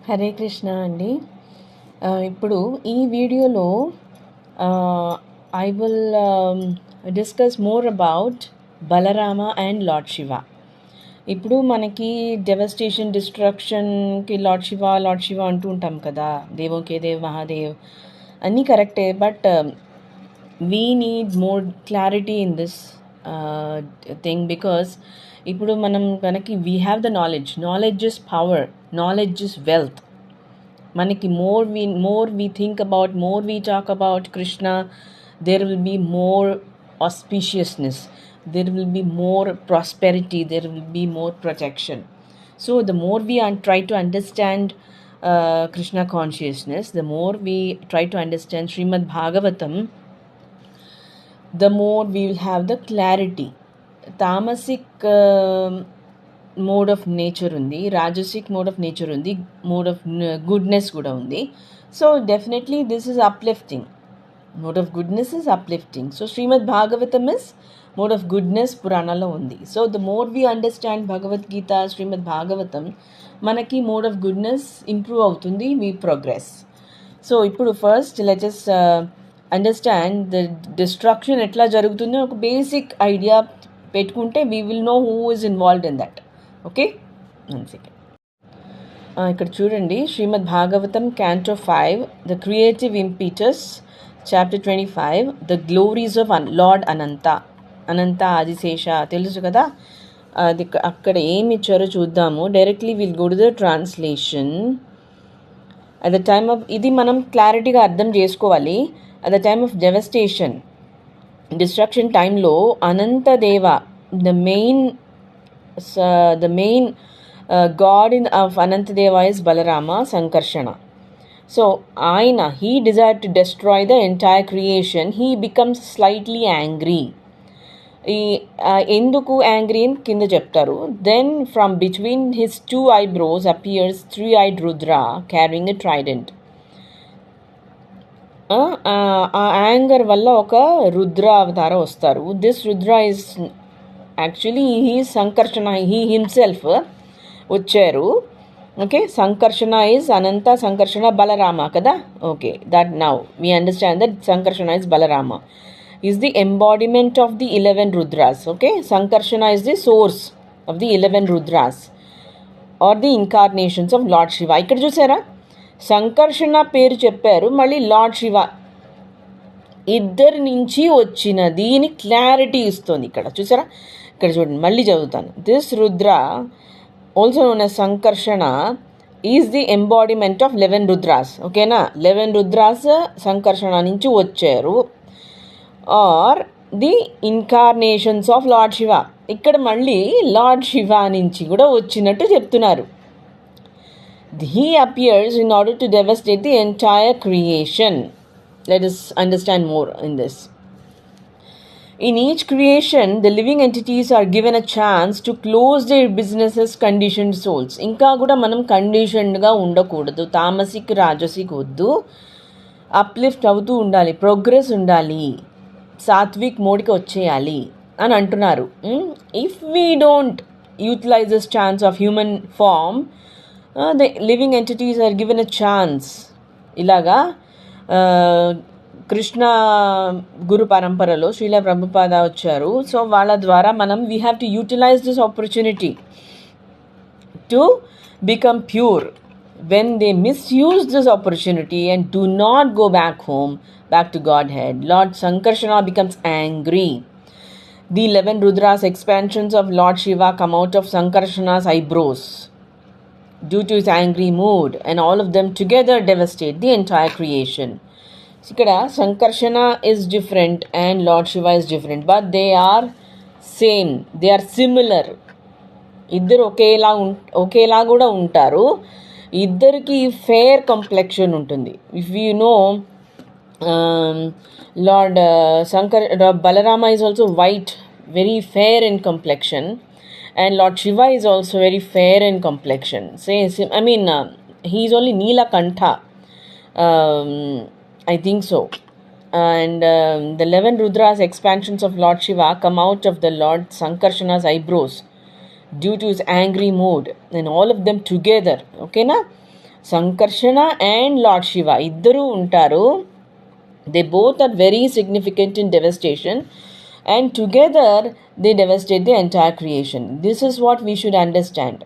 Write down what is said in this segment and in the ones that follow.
హరే కృష్ణ అండి. ఇప్పుడు ఈ వీడియోలో I will discuss more about Balarama and lord Shiva. ఇప్పుడు మనకి డెవస్టేషన్ డిస్ట్రక్షన్కి లార్డ్ శివ అంటూ ఉంటాం కదా, దేవోకే దేవ్ మహాదేవ్ అన్నీ కరెక్టే. But we need more clarity in this thing because ఇప్పుడు మనం కనుక we have the knowledge is power, knowledge is wealth. మనకి more we think about, more we talk about Krishna, there will be more auspiciousness, there will be more prosperity, there will be more protection. So the more we try to understand Krishna consciousness, the more we try to understand Srimad Bhagavatam, the more we will have the clarity. Tamasic mode of nature ఉంది, rajasic mode of nature ఉంది, mode of goodness కూడా ఉంది. So definitely this is uplifting. Mode of goodness is uplifting. So Srimad Bhagavatam is mode of goodness పురాణాలో ఉంది. So the more we understand Bhagavad Gita, Srimad Bhagavatam, మనకి mode of goodness improve అవుతుంది, we progress. So ఇప్పుడు first let's understand the destruction ఎట్లా జరుగుతుందో ఒక basic idea పెట్టుకుంటే we will know who is involved in that. Okay, 1 second. ఇక్కడ చూడండి, Srimad Bhagavatam canto 5, the creative impetus, chapter 25, the glories of Lord Ananta Adishesha. తెలుసు కదా, అది అక్కడ ఏమి ఇచ్చారో చూద్దాము. Directly will go to the translation. At the time of, ఇది మనం క్లారిటీగా అర్థం చేసుకోవాలి. At the time of devastation, destruction టైంలో Anantadeva, the main god of Anantadeva is Balarama, Sankarshana. So he desired to destroy the entire creation. He becomes slightly angry. Enduku angry in kinda cheptaru. Then from between his 2 eyebrows appears 3-eyed Rudra carrying a trident. Anger valla oka Rudra avatara vastaru. This Rudra is actually he Sankarshana, he himself వచ్చారు. Okay, Sankarshana is Ananta, Sankarshana Balarama కదా. Okay, that now we understand that Sankarshana is Balarama, is the embodiment of the 11 Rudras. Okay, Sankarshana is the source of the 11 Rudras are the incarnations of Lord Shiva. ఇక్కడ చూసారా, సంకర్షణ పేరు చెప్పారు, మళ్ళీ Lord Shiva ఇద్దరి నుంచి వచ్చినది అని క్లారిటీ ఇస్తుంది ఇక్కడ. చూసారా, ఇక్కడ చూడండి, మళ్ళీ చదువుతాను. This Rudra also known as Sankarshana is the embodiment of 11 Rudras. ఓకేనా, 11 రుద్రాస్ సంకర్షణ నుంచి వచ్చారు, are the incarnations of Lord Shiva. ఇక్కడ మళ్ళీ లార్డ్ శివ నుంచి కూడా వచ్చినట్టు చెప్తున్నారు. He appears in order to devastate the entire creation. Let us understand more in this. In each creation, the living entities are given a chance to close their businesses, conditioned souls. ఇంకా కూడా మనం కండిషన్డ్గా ఉండకూడదు. తామసిక్ రాజసిక్ వద్దు, uplift అవుతూ ఉండాలి, progress ఉండాలి, సాత్విక్ మోడ్కి వచ్చేయాలి అని అంటున్నారు. If we don't utilize this chance of human form, the living entities are given a chance. ఇలాగా కృష్ణ గురు పరంపరలో శ్రీల ప్రభుపాద వచ్చారు. సో వాళ్ళ ద్వారా మనం we have to utilize this opportunity to become pure. When they misuse this opportunity and do not go back home, back to godhead, Lord Sankarshana becomes angry. The 11 Rudras expansions of Lord Shiva come out of Sankarshana's eyebrows due to his angry mood, and all of them together devastate the entire creation. ఇక్కడ సంకర్షణ is different and Lord Shiva is different, but they are same, they are similar. ఇద్దరు ఒకేలా కూడా ఉంటారు. ఇద్దరికి fair complexion ఉంటుంది. If you know, lord Balarama is also white, very fair in complexion, and Lord Shiva is also very fair in complexion. He is only Neelakantha, I think so. And the 11 Rudras expansions of Lord Shiva come out of the Lord Sankarshana's eyebrows due to his angry mood, and all of them together. Okay na? సంకర్షణ and lord Shiva ఇద్దరూ ఉంటారు. They both are very significant in devastation, and together they devastate the entire creation. This is what we should understand.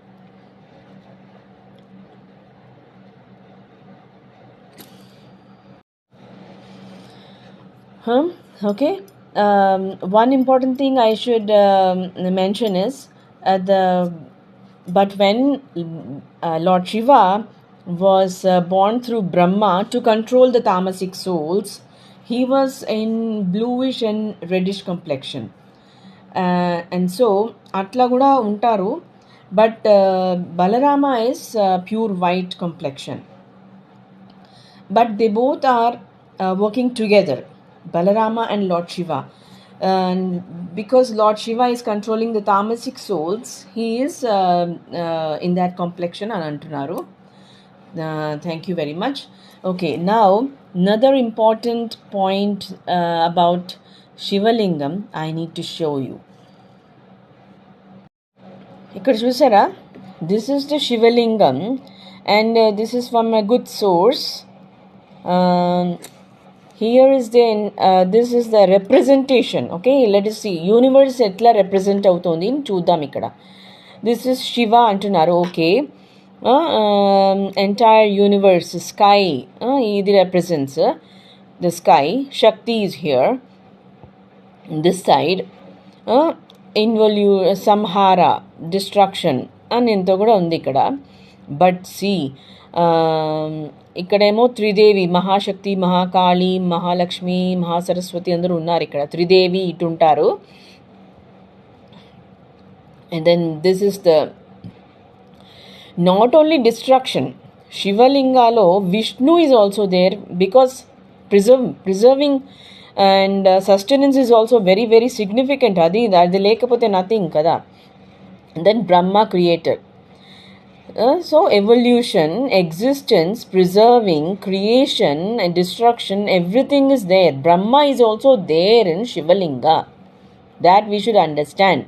Okay. One important thing I should mention is but when Lord Shiva was born through Brahma to control the tamasic souls, he was in bluish and reddish complexion, and so atla kuda untaru, but Balarama is pure white complexion, but they both are working together, Balarama and Lord Shiva. And because Lord Shiva is controlling the tamasic souls, he is in that complexion and antunaru. Thank you very much. Okay, now another important point about Shivalingam I need to show you. ఇక్కడ చూసారా, this is the Shivalingam, and this is from a good source. Here is this is the representation. Okay, let us see universe ఎట్లా represent అవుతుంది చూద్దాం. ఇక్కడ this is Shiva అంటున్నారు. Okay, entire universe, sky, ఇది represents the sky. Shakti is here this side. Samhara, destruction అని ఎంతో కూడా ఉంది ఇక్కడ. బట్ సి ఇక్కడేమో త్రిదేవి, మహాశక్తి, మహాకాళి, మహాలక్ష్మి, మహాసరస్వతి అందరూ ఉన్నారు. ఇక్కడ త్రిదేవి ఇటు ఉంటారు. And then this is the not only destruction. శివలింగాలో Vishnu is also there because preserving and sustenance is also very very significant. అది లేకపోతే నథింగ్ కదా. Then Brahma creator. So evolution, existence, preserving, creation and destruction, everything is there. Brahma is also there in Shivalinga. That we should understand.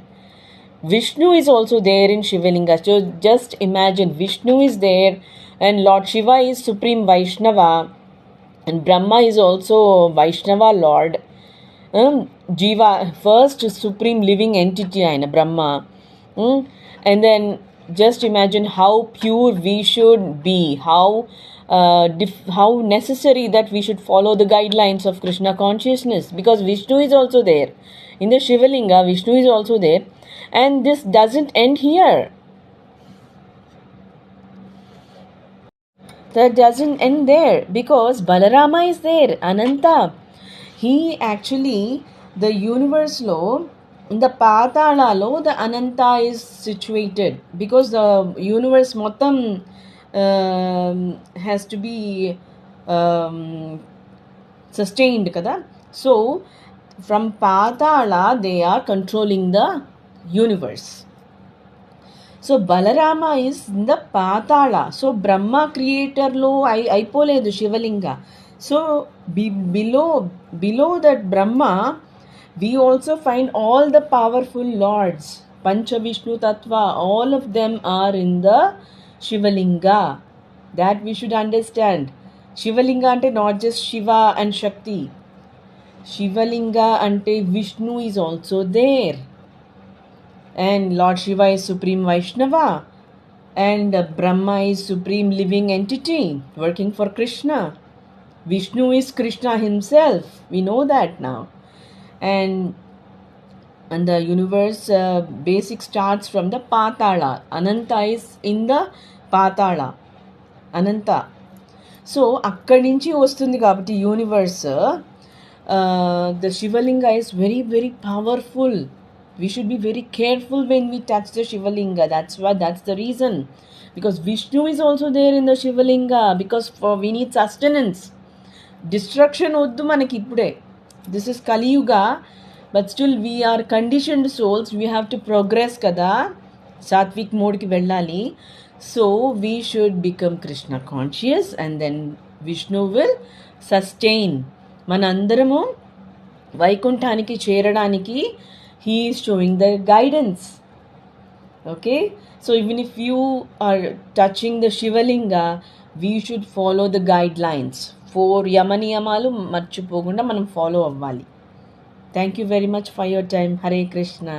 Vishnu is also there in Shivalinga. So just imagine, Vishnu is there and Lord Shiva is Supreme Vaishnava and Brahma is also Vaishnava Lord. Jiva, first Supreme living entity in Brahma. And then just imagine how pure we should be, how necessary that we should follow the guidelines of Krishna consciousness, because Vishnu is also there. In the Shivalinga, Vishnu is also there. And this doesn't end here. That doesn't end there, because Balarama is there, Ananta. He actually, the universe law, in the Patalalo, the Ananta is situated, because the universe Motam has to be sustained kada. So from Patala they are controlling the universe. So Balarama is in the Patala. So Brahma creator lo aipoledu Shivalinga. So below that Brahma, we also find all the powerful lords, Pancha Vishnu Tattva, all of them are in the Shivalinga. That we should understand. Shivalinga ante not just Shiva and Shakti. Shivalinga ante Vishnu is also there. And Lord Shiva is Supreme Vaishnava. And Brahma is Supreme living entity working for Krishna. Vishnu is Krishna himself. We know that now. And the universe basic starts from the Patala. Ananta is in the Patala. Ananta. So akkadi nunchi vastundi kabatti universe, the Shivalinga is very very powerful. We should be very careful when we touch the Shivalinga. That's the reason, because Vishnu is also there in the Shivalinga, because we need sustenance. Destruction oddu manaki ippude. This is Kali Yuga, but still we are conditioned souls. We have to progress kada, sattvic mode ki vellali. So we should become Krishna conscious, and then Vishnu will sustain. Manandaramu Vaikunthaniki cheradανiki, he is showing the guidance. Okay, so even if you are touching the Shivalinga, we should follow the guide lines. 4 యమనియమాలు మర్చిపోకుండా మనం follow అవ్వాలి. Thank you very much for your time. Hare Krishna.